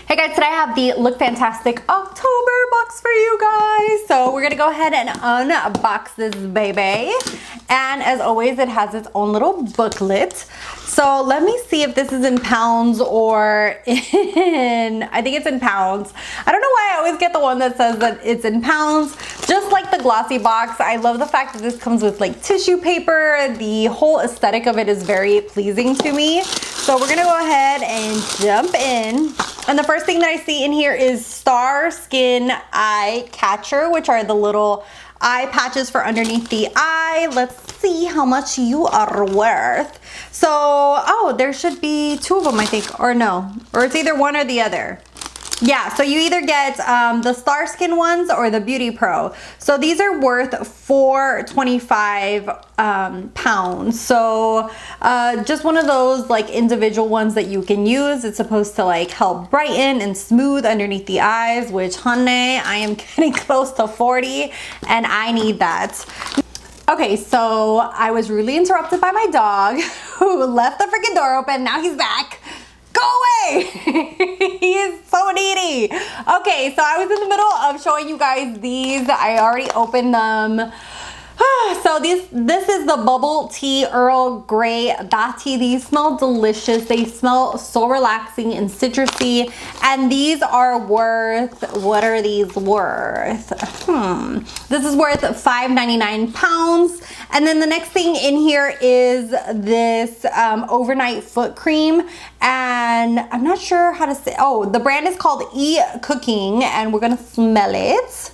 Hey guys, today I have the Look Fantastic October box for you guys. So we're gonna go ahead and unbox this baby. And as always, it has its own little booklet. So let me see if this is in pounds or I think it's in pounds. I don't know why I always get the one that says that it's in pounds. Just like the glossy box, I love the fact that this comes with like tissue paper. The whole aesthetic of it is very pleasing to me. So we're gonna go ahead and jump in. And the first thing that I see in here is Star Skin Eye Catcher, which are the little eye patches for underneath the eye. Let's see how much you are worth. So, oh, there should be two of them, I think, or no, or it's either one or the other. Yeah, so you either get the Star Skin ones or the Beauty Pro. So these are worth $4.25 pounds. So just one of those like individual ones that you can use. It's supposed to like help brighten and smooth underneath the eyes, which honey, I am getting close to 40 and I need that. Okay, so I was really interrupted by my dog who left the freaking door open. Now he's back. Go away! He is so needy. Okay, so I was in the middle of showing you guys these. I already opened them. So this is the Bubble Tea Earl Grey Bath Tea. These smell delicious. They smell so relaxing and citrusy. And these are worth, what are these worth? This is worth $5.99 pounds. And then the next thing in here is this overnight foot cream. And I'm not sure how to say, oh, the brand is called E-Cooking, and we're gonna smell it.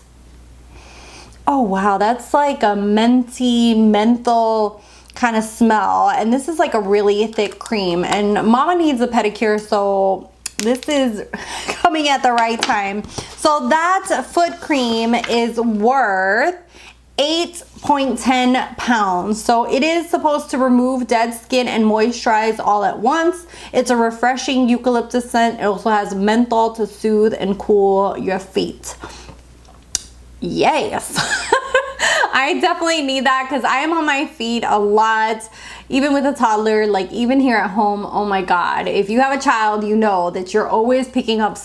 Oh wow, that's like a minty, menthol kind of smell. And this is like a really thick cream. And mama needs a pedicure, so this is coming at the right time. So that foot cream is worth 8.10 pounds. So it is supposed to remove dead skin and moisturize all at once. It's a refreshing eucalyptus scent. It also has menthol to soothe and cool your feet. Yes. I definitely need that because I am on my feet a lot, even with a toddler, like even here at home. Oh my God, if you have a child, you know that you're always picking up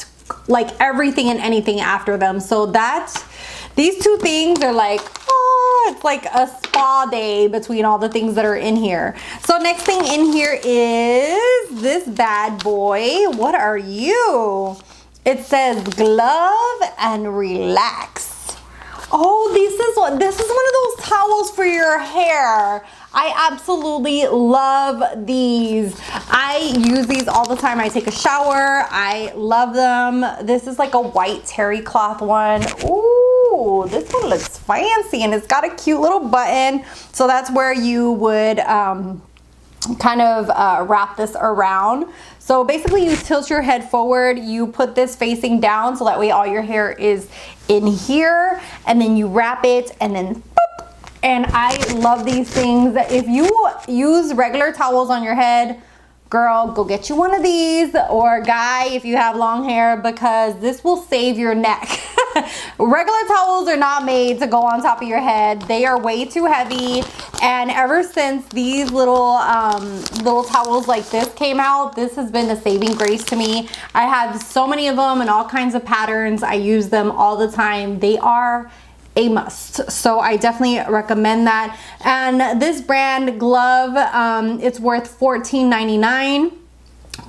like everything and anything after them. So these two things are like, oh, it's like a spa day between all the things that are in here. So next thing in here is this bad boy. What are you? It says glove and relax. Oh, this is one of those towels for your hair. I absolutely love these. I use these all the time. I take a shower. I love them. This is like a white terry cloth one. Ooh, this one looks fancy and it's got a cute little button. So that's where you would kind of wrap this around. So basically you tilt your head forward, you put this facing down so that way all your hair is in here, and then you wrap it and then boop. And I love these things. If you use regular towels on your head, girl, go get you one of these, or guy if you have long hair, because this will save your neck. Regular towels are not made to go on top of your head. They are way too heavy. And ever since these little towels like this came out, this has been a saving grace to me. I have so many of them in all kinds of patterns. I use them all the time. They are a must. So I definitely recommend that. And this brand glove, it's worth $14.99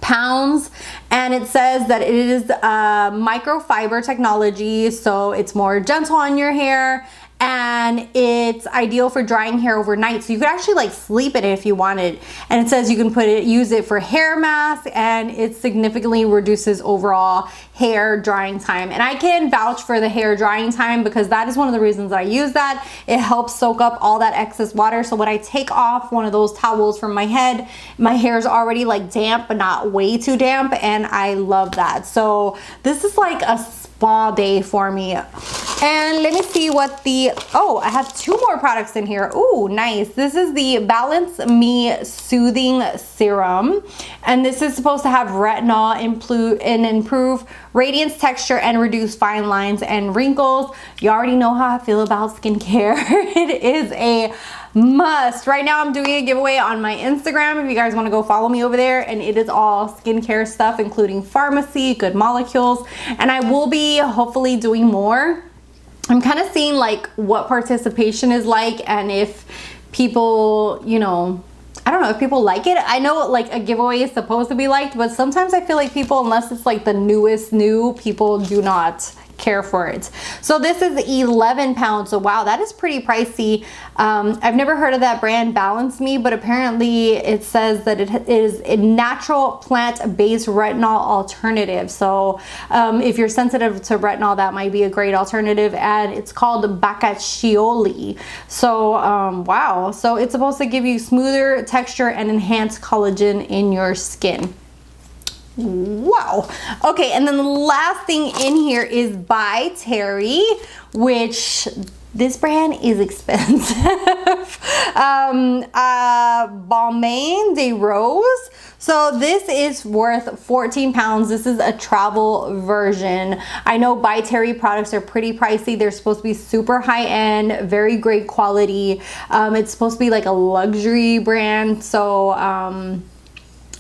pounds, and it says that it is microfiber technology, so it's more gentle on your hair, and it's ideal for drying hair overnight. So you could actually like sleep in it if you wanted. And it says you can use it for hair masks, and it significantly reduces overall hair drying time. And I can vouch for the hair drying time because that is one of the reasons I use that. It helps soak up all that excess water. So when I take off one of those towels from my head, my hair is already like damp, but not way too damp. And I love that. So this is like a spa day for me. And let me see what oh, I have two more products in here. Ooh, nice. This is the Balance Me Soothing Serum. And this is supposed to have retinol and improve radiance, texture, and reduce fine lines and wrinkles. You already know how I feel about skincare. It is a must. Right now I'm doing a giveaway on my Instagram if you guys want to go follow me over there, and it is all skincare stuff including pharmacy, good molecules, and I will be hopefully doing more. I'm kind of seeing like what participation is like, and if people, you know, I don't know if people like it. I know like a giveaway is supposed to be liked, but sometimes I feel like people, unless it's like the newest new, people do not care for it. So this is 11 pounds. So wow, that is pretty pricey. I've never heard of that brand, Balance Me, but apparently it says that it is a natural plant-based retinol alternative. So if you're sensitive to retinol, that might be a great alternative. And it's called Boxycharm. So wow, so it's supposed to give you smoother texture and enhance collagen in your skin. Wow. Okay, and then the last thing in here is by Terry, which this brand is expensive. Balmain de Rose. So this is worth 14 pounds. This is a travel version. I know by Terry products are pretty pricey. They're supposed to be super high end, very great quality. It's supposed to be like a luxury brand. So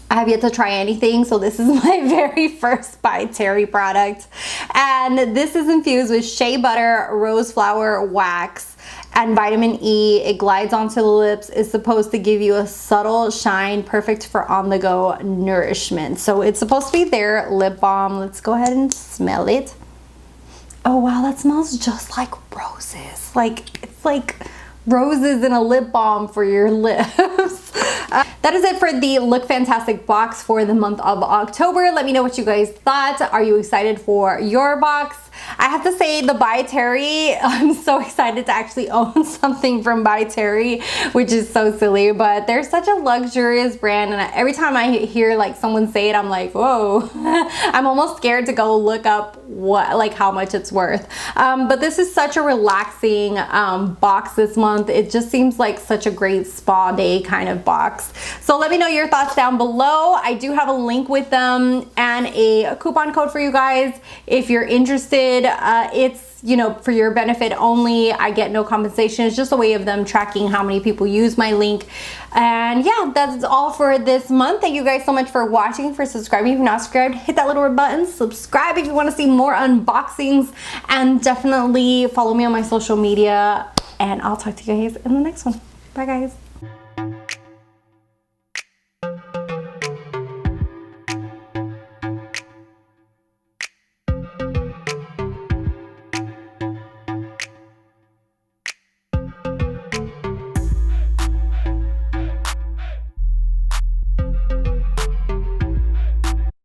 I have yet to try anything, so this is my very first by Terry product. And this is infused with shea butter, rose flower wax, and vitamin E. It glides onto the lips. It's supposed to give you a subtle shine, perfect for on-the-go nourishment. So it's supposed to be their lip balm. Let's go ahead and smell it. Oh wow, that smells just like roses. Like, it's like roses in a lip balm for your lips. That is it for the Look Fantastic box for the month of October. Let me know what you guys thought. Are you excited for your box? I have to say, the By Terry, I'm so excited to actually own something from By Terry, which is so silly, but they're such a luxurious brand, and every time I hear like someone say it, I'm like, whoa. I'm almost scared to go look up how much it's worth. But this is such a relaxing box this month. It just seems like such a great spa day kind of box. So let me know your thoughts down below. I do have a link with them and a coupon code for you guys if you're interested. It's, you know, for your benefit only. I get no compensation. It's just a way of them tracking how many people use my link. And yeah, that's all for this month. Thank you guys so much for watching, for subscribing. If you're not subscribed, hit that little red button, subscribe if you want to see more unboxings, and definitely follow me on my social media, and I'll talk to you guys in the next one. Bye guys.